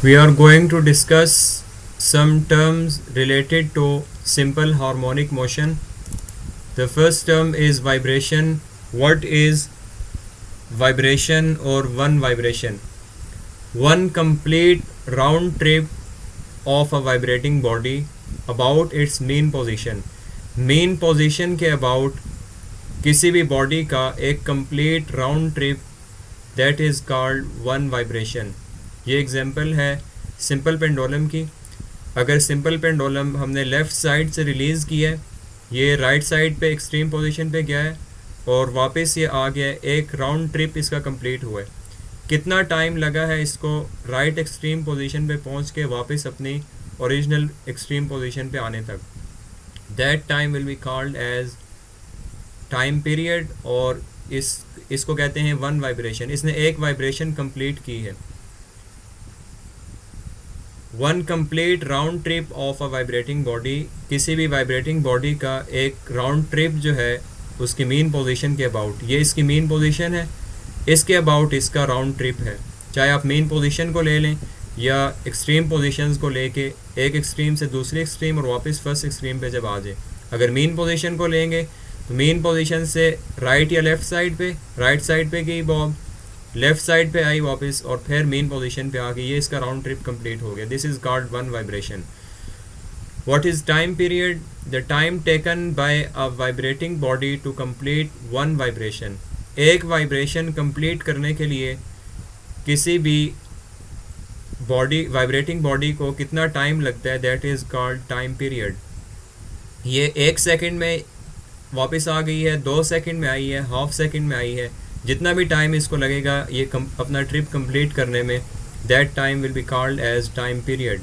We are going to discuss some terms related to simple harmonic motion. The first term is vibration. What is vibration or one vibration? One complete round trip of a vibrating body about its mean position. Mean position के about किसी भी body का एक complete round trip that is called one vibration. ये example है simple pendulum की. अगर simple pendulum हमने लेफ़्ट साइड से रिलीज़ किया है, ये राइट साइड पे एक्सट्रीम पोजीशन पे गया है और वापस ये आ गया है, एक राउंड ट्रिप इसका कंप्लीट हुआ है. कितना टाइम लगा है इसको राइट एक्सट्रीम पोजीशन पे पहुंच के वापस अपनी ओरिजिनल एक्सट्रीम पोजीशन पे आने तक, that time will be called as time period. और इसको कहते हैं वन वाइब्रेशन. इसने एक वाइब्रेशन कंप्लीट की है. One complete round trip of a vibrating body, किसी भी वाइब्रेटिंग बॉडी का एक राउंड ट्रिप जो है उसकी मीन पोजीशन के अबाउट, ये इसकी मीन पोजीशन है, इसके अबाउट इसका राउंड ट्रिप है. चाहे आप मीन पोजीशन को ले लें या एक्सट्रीम पोजीशंस को लेके एक एक्सट्रीम से दूसरी एक्सट्रीम और वापस फर्स्ट एक्सट्रीम पे जब आ जाए. अगर मीन पोजीशन को लेंगे तो मीन पोजीशन से राइट या लेफ़्ट साइड पे, राइट साइड पे गई बॉब, लेफ़्ट साइड पे आई वापस और फिर मेन पोजीशन पे आ गई, ये इसका राउंड ट्रिप कंप्लीट हो गया. This is called one vibration. What is time period? The time taken by a vibrating body to complete one vibration. एक वाइब्रेशन कंप्लीट करने के लिए किसी भी बॉडी, वाइब्रेटिंग बॉडी को कितना टाइम लगता है, that is called time period. ये 1 सेकेंड में वापस आ गई है, 2 सेकेंड में आई है, हाफ सेकेंड में आई है, जितना भी टाइम इसको लगेगा ये अपना ट्रिप कंप्लीट करने में, that time will be called as time period.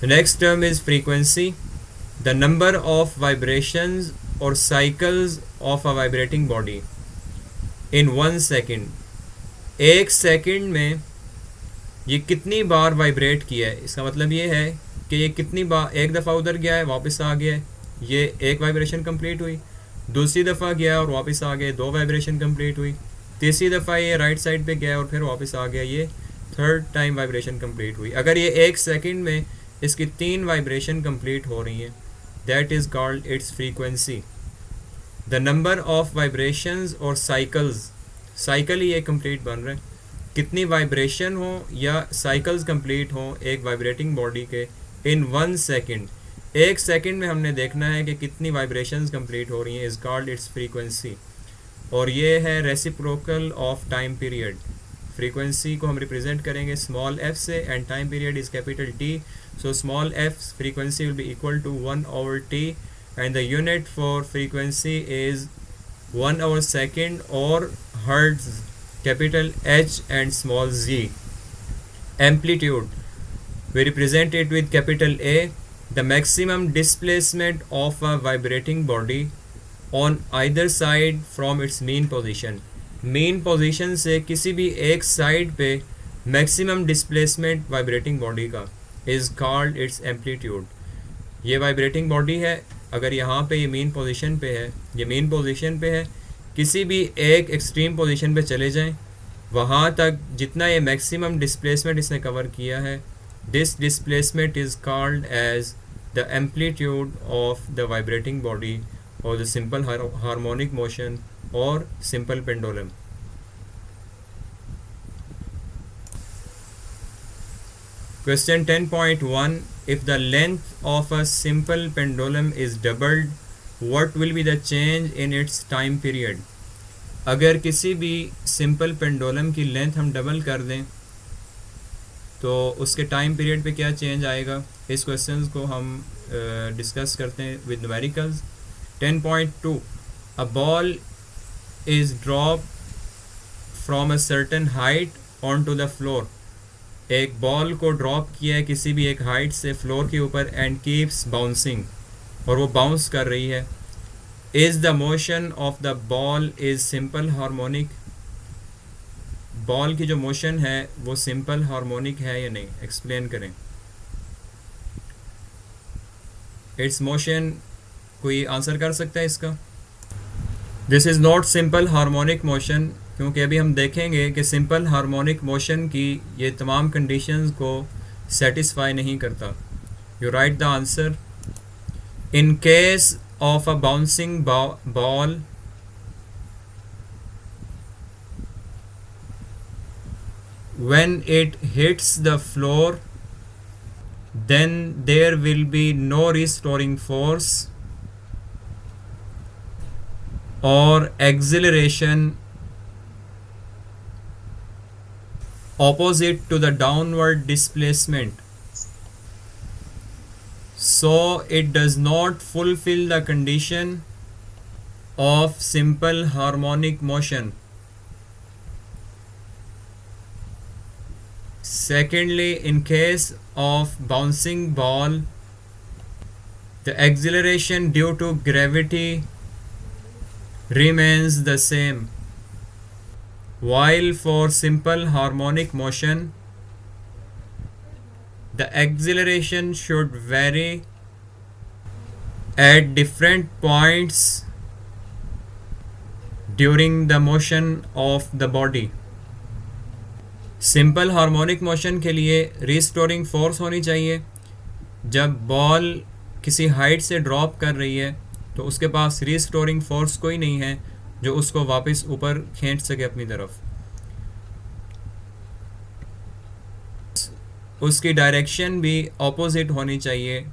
The next term is frequency. The number of vibrations और cycles of a vibrating body in 1 second. 1 second में ये कितनी बार वाइब्रेट किया है, इसका मतलब ये है कि ये कितनी बार, एक दफ़ा उधर गया है वापस आ गया है, ये एक वाइब्रेशन कंप्लीट हुई. दूसरी दफ़ा गया और वापस आ गए, 2 वाइब्रेशन कंप्लीट हुई. तीसरी दफ़ा ये राइट साइड पे गया और फिर वापस आ गया, ये 3rd टाइम वाइब्रेशन कंप्लीट हुई. अगर ये 1 सेकेंड में इसकी 3 वाइब्रेशन कंप्लीट हो रही हैं, that is called its frequency. The number of vibrations और साइकिल्स, साइकिल ही ये कंप्लीट बन रहा है, कितनी वाइब्रेशन हो या साइकिल्स कंप्लीट हो एक वाइब्रेटिंग बॉडी के इन 1 सेकेंड. 1 सेकेंड में हमने देखना है कि कितनी वाइब्रेशंस कंप्लीट हो रही हैं, इज़ कॉल्ड इट्स फ्रीक्वेंसी. और ये है reciprocal of time period. Frequency को हम रिप्रेजेंट करेंगे स्मॉल f से and time period is capital T. So small f frequency will be equal to 1/t and the unit for frequency is 1 second और hertz, capital H and small z. Amplitude, we represent it with capital A. The maximum displacement of a vibrating body on either side from its mean position. mean position से किसी भी एक side पे maximum displacement vibrating body का is called its amplitude. ये vibrating body है, अगर यहाँ पे ये mean position पे है, ये mean position पे है, किसी भी एक एक्सट्रीम पोजीशन पे चले जाएं, वहाँ तक जितना ये मैक्सिमम डिस्प्लेसमेंट इसने कवर किया है, this displacement is called as the amplitude of the vibrating body और द सिंपल हार्मोनिक मोशन और simple pendulum. Question 10.1. If the length of a simple pendulum is doubled, what will be the change in its time period? अगर किसी भी simple pendulum की length हम double कर दें तो उसके टाइम पीरियड पे क्या चेंज आएगा, इस क्वेश्चन को हम डिस्कस करते हैं with numericals. 10.2. A ball is drop from a certain height on to the floor. एक बॉल को ड्रॉप किया है किसी भी एक हाइट से फ्लोर के ऊपर एंड कीप्स बाउंसिंग, और वो बाउंस कर रही है. Is the motion of the ball is simple harmonic. Ball की जो मोशन है वो सिंपल हार्मोनिक है या नहीं, एक्सप्लेन करें. इट्स मोशन, कोई आंसर कर सकता है इसका? This is not simple harmonic motion. क्योंकि अभी हम देखेंगे कि सिंपल हार्मोनिक मोशन की ये तमाम कंडीशंस को सेटिस्फाई नहीं करता. You right the answer. In case of a bouncing ball, when it hits the floor, then there will be no restoring force or acceleration opposite to the downward displacement, so it does not fulfill the condition of simple harmonic motion. Secondly, in case of bouncing ball, the acceleration due to gravity remains the same, while for simple harmonic motion, the acceleration should vary at different points during the motion of the body. Simple harmonic motion के लिए restoring force होनी चाहिए. जब ball किसी height से drop कर रही है तो उसके पास रिस्टोरिंग फोर्स कोई नहीं है जो उसको वापस ऊपर खींच सके अपनी तरफ. उसकी डायरेक्शन भी ऑपोजिट होनी चाहिए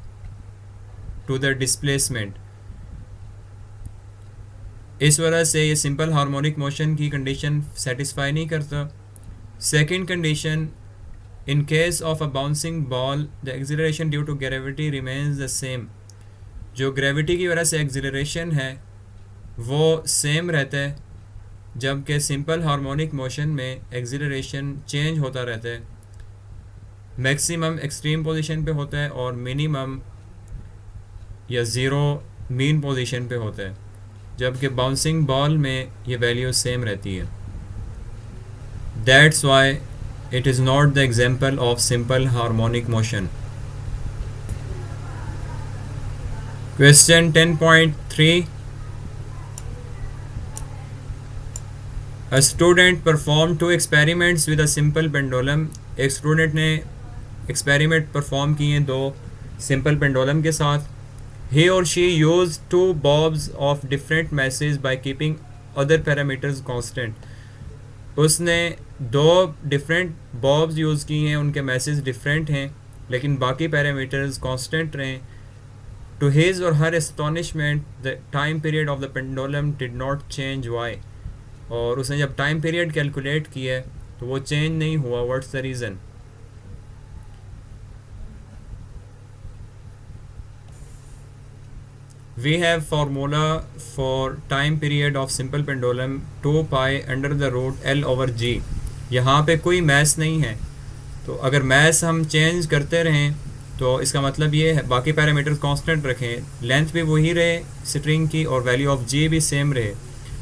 टू द डिस्प्लेसमेंट. इस वजह से ये सिंपल हार्मोनिक मोशन की कंडीशन सेटिस्फाई नहीं करता. Second condition, in case of a bouncing ball, the acceleration due to gravity remains the same. जो ग्रेविटी की वजह से एक्सिलरेशन है वो सेम रहता है, जबकि सिंपल हार्मोनिक मोशन में एक्सिलरेशन चेंज होता रहता है. मैक्सिमम एक्सट्रीम पोजीशन पे होता है और मिनिमम या ज़ीरो मीन पोजीशन पे होता है, जबकि बाउंसिंग बॉल में ये वैल्यू सेम रहती है. That's why it is not the example of simple harmonic motion. Question 10.3. A student performed 2 experiments with a simple pendulum. एक स्टूडेंट ने एक्सपेरिमेंट परफॉर्म किए 2 सिंपल पेंडुलम के साथ. He or she used 2 bobs of different masses by keeping other parameters constant. उसने 2 different bobs use की हैं, उनके message different हैं लेकिन बाकी पैरामीटर्स कांस्टेंट रहें. टू हिज और her astonishment the time period of the pendulum did not change. Why? और उसने जब टाइम पीरियड कैलकुलेट किया तो वो चेंज नहीं हुआ. What's the reason? We have formula for time period of simple pendulum 2 pi under the root L over G. यहाँ पे कोई मैस नहीं है, तो अगर मैस हम चेंज करते रहें तो इसका मतलब ये है बाकी पैरामीटर्स कांस्टेंट रखें, लेंथ भी वही रहे स्ट्रिंग की और वैल्यू ऑफ G भी सेम रहे,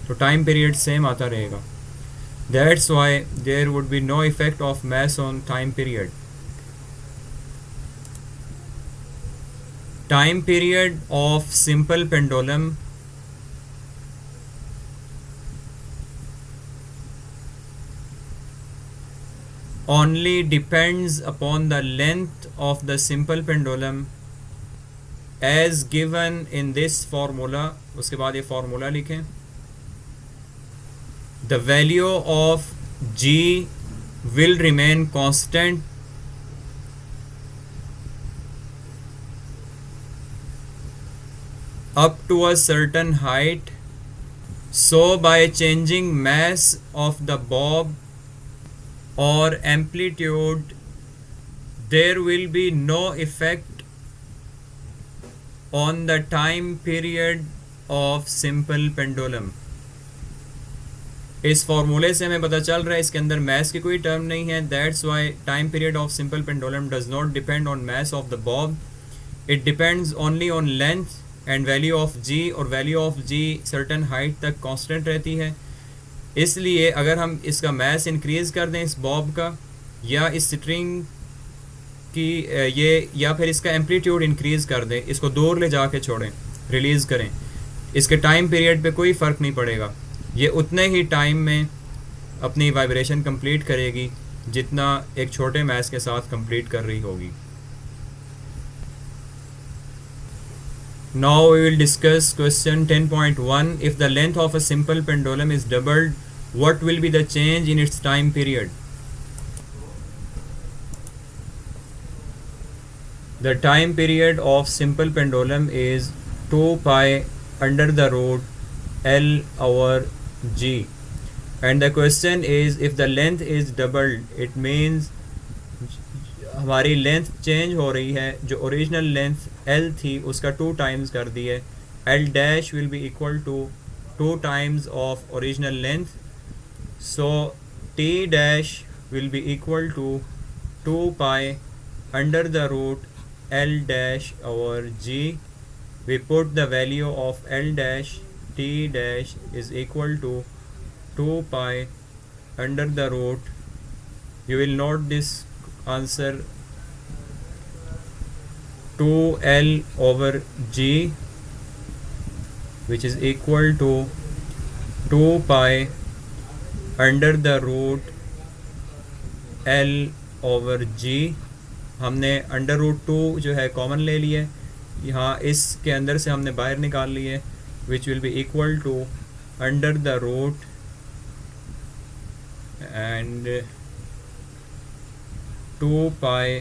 तो टाइम पीरियड सेम आता रहेगा. That's why there would be no effect of mass on time period. Time period of simple pendulum only depends upon the length of the simple pendulum as given in this formula. उसके बाद ये formula लिखें. The value of G will remain constant up to a certain height, so by changing mass of the bob or amplitude there will be no effect on the time period of simple pendulum. इस फॉर्मूले से हमें पता चल रहा है इसके अंदर मैस की कोई टर्म नहीं है. That's why time period of simple pendulum does not depend on mass of the bob, it depends only on length and value of G, और value of G certain height तक constant रहती है. इसलिए अगर हम इसका मैस इंक्रीज़ कर दें इस बॉब का या इस स्ट्रिंग की ये या फिर इसका एम्पलीट्यूड इंक्रीज़ कर दें, इसको दूर ले जाके छोड़ें, रिलीज़ करें, इसके टाइम पीरियड पे कोई फ़र्क नहीं पड़ेगा. ये उतने ही टाइम में अपनी वाइब्रेशन कंप्लीट करेगी जितना एक छोटे मास के साथ कंप्लीट कर रही होगी. Now we will discuss question 10.1. If the length of a simple pendulum is doubled, what will be the change in its time period? The time period of simple pendulum is 2 pi under the root L over G. And the question is, if the length is doubled, it means हमारी length change हो रही है. जो original length L थी उसका 2 times कर दी है. L dash will be equal to 2 times of original length. So T dash will be equal to 2 pi under the root L dash over G. We put the value of L dash. T dash is equal to 2 pi under the root. You will note this answer 2L over G, which is equal to 2 pi under the root L over G. हमने under root 2 जो है common ले लिए, यहाँ इसके अंदर से हमने बाहर निकाल लिए, which will be equal to under the root and 2 pi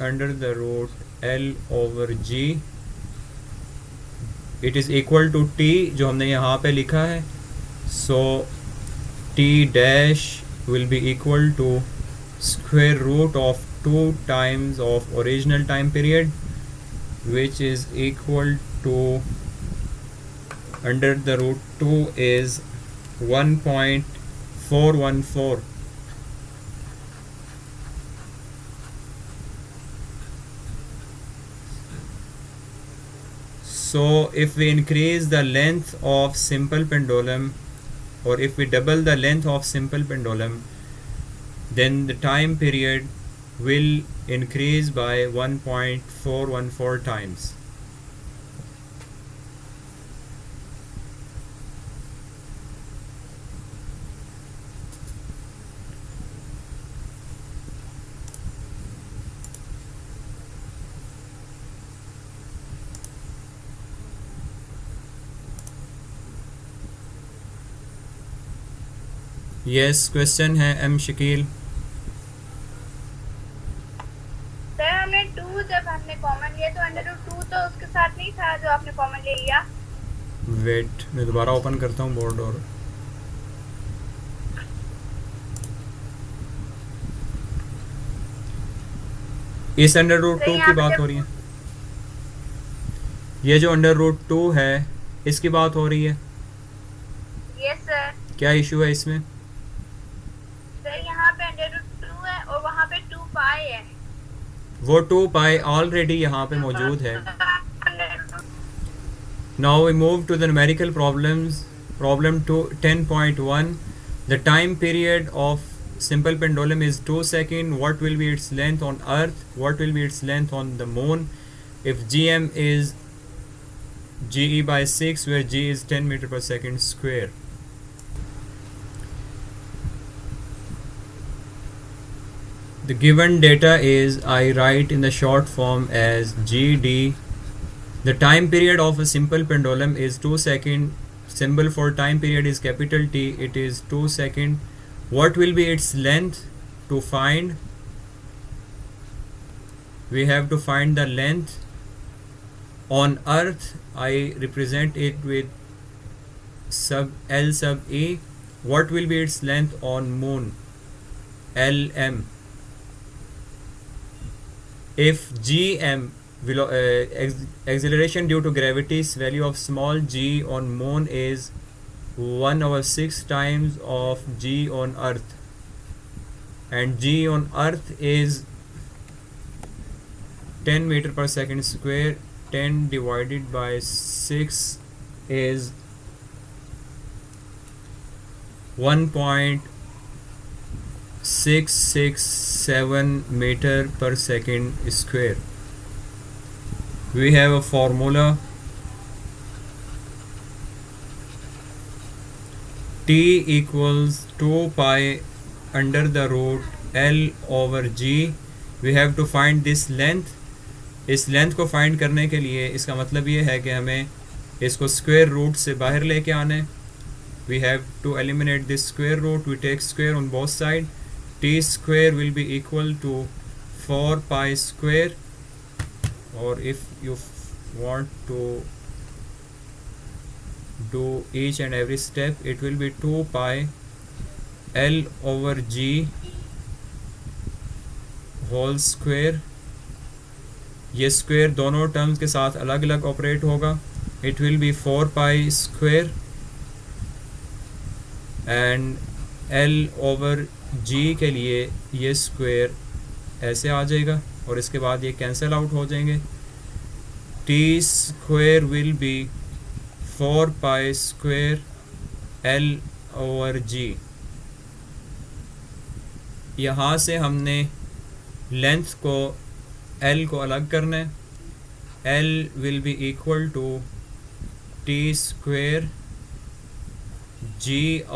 under the root L over G. It is equal to T जो हमने यहाँ पे लिखा है. So T dash will be equal to square root of 2 times of original time period, which is equal to under the root 2 is 1.414. So if we increase the length of simple pendulum, or if we double the length of simple pendulum, then the time period will increase by 1.414 times. Yes, question है M Shakeel. जब हमने common लिया तो under root 2 तो उसके साथ नहीं था जो आपने कॉमन ले लिया. वेट, मैं दोबारा ओपन करता हूँ बोर्ड. और इस अंडर रूट 2 की बात हो रही है. ये जो अंडर रूट 2 है इसकी बात हो रही है. Yes sir. क्या इशू है इसमें? सर यहाँ पे अंडर रूट 2 है और वहाँ पे 2 पाई है. वो 2 पाई ऑलरेडी यहाँ पे मौजूद है. Now we move to the numerical problems. Problem 10.1. The time period of simple pendulum is 2 seconds. What will be its length on Earth? What will be its length on the Moon? If GM is GE by 6, where G is 10 meter per second square. The given data is, I write in the short form as GD. The time period of a simple pendulum is 2 seconds. Symbol for time period is capital T. It is 2 seconds. What will be its length? To find, we have to find the length on Earth. I represent it with sub L sub E. What will be its length on Moon? LM. If GM acceleration due to gravity's value of small g on Moon is 1/6 times of g on Earth, and g on Earth is 10 meter per second square, 10 divided by 6 is 1.667 meter per second square. We have a formula. t equals 2 pi under the root L over G. We have to find this length. इस length को find करने के लिए इसका मतलब ये है कि हमें इसको स्क्वायर रूट से बाहर लेके आना है. We have to eliminate this square root. We take square on both sides. T square will be equal to 4 pi square, or if you want to do each and every step, it will be 2 pi L over G whole square. ये square दोनों terms के साथ अलग अलग operate होगा. It will be 4 pi square and L over G के लिए ये स्क्वायर ऐसे आ जाएगा और इसके बाद ये कैंसिल आउट हो जाएंगे. T square will be 4 pi square L over G. यहाँ से हमने लेंथ को L को अलग करना है. L will be equal to T square G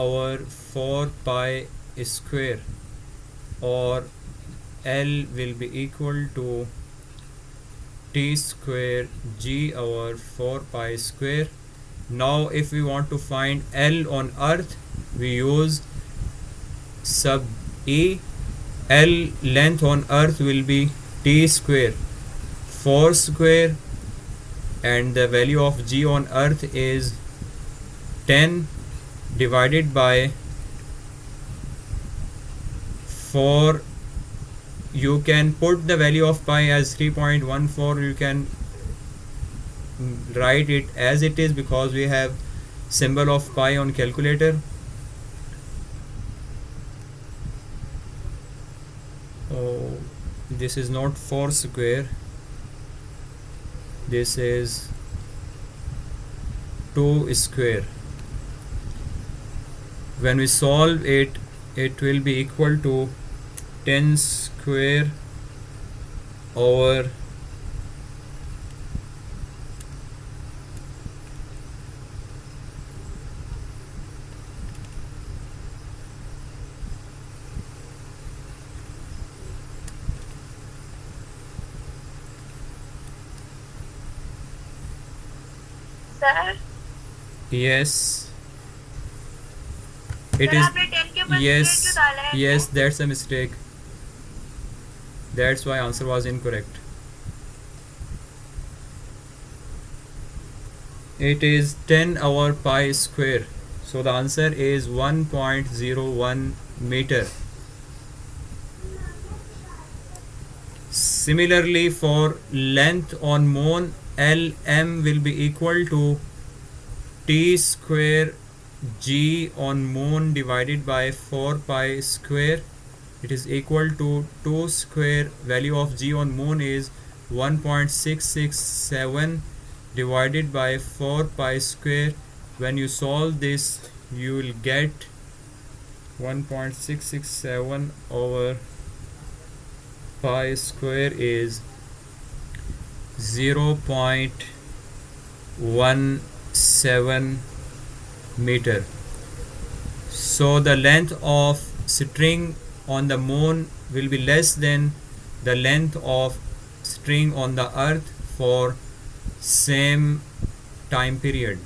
over 4 pi square, और L will be equal to T square G over 4 pi square. Now if we want to find L on earth, we use sub E. L length on earth will be T square 4 square, and the value of G on earth is 10 divided by 4. You can put the value of pi as 3.14. You can write it as it is because we have symbol of pi on calculator. Oh, this is not 4 square, this is 2 square. When we solve it, it will be equal to 10 square over sir. yes. It sir is आपने 10 के ऊपर yes, square क्यों डाला है? yes, that's a mistake. That's why answer was incorrect. It is 10 over pi square, so the answer is 1.01 meter. Similarly, for length on moon, Lm will be equal to T square G on moon divided by 4 pi square. It is equal to 2 square. Value of G on moon is 1.667 divided by 4 pi square. When you solve this, you will get 1.667 over pi square is 0.17 meter. So the length of string on the moon will be less than the length of string on the earth for same time period.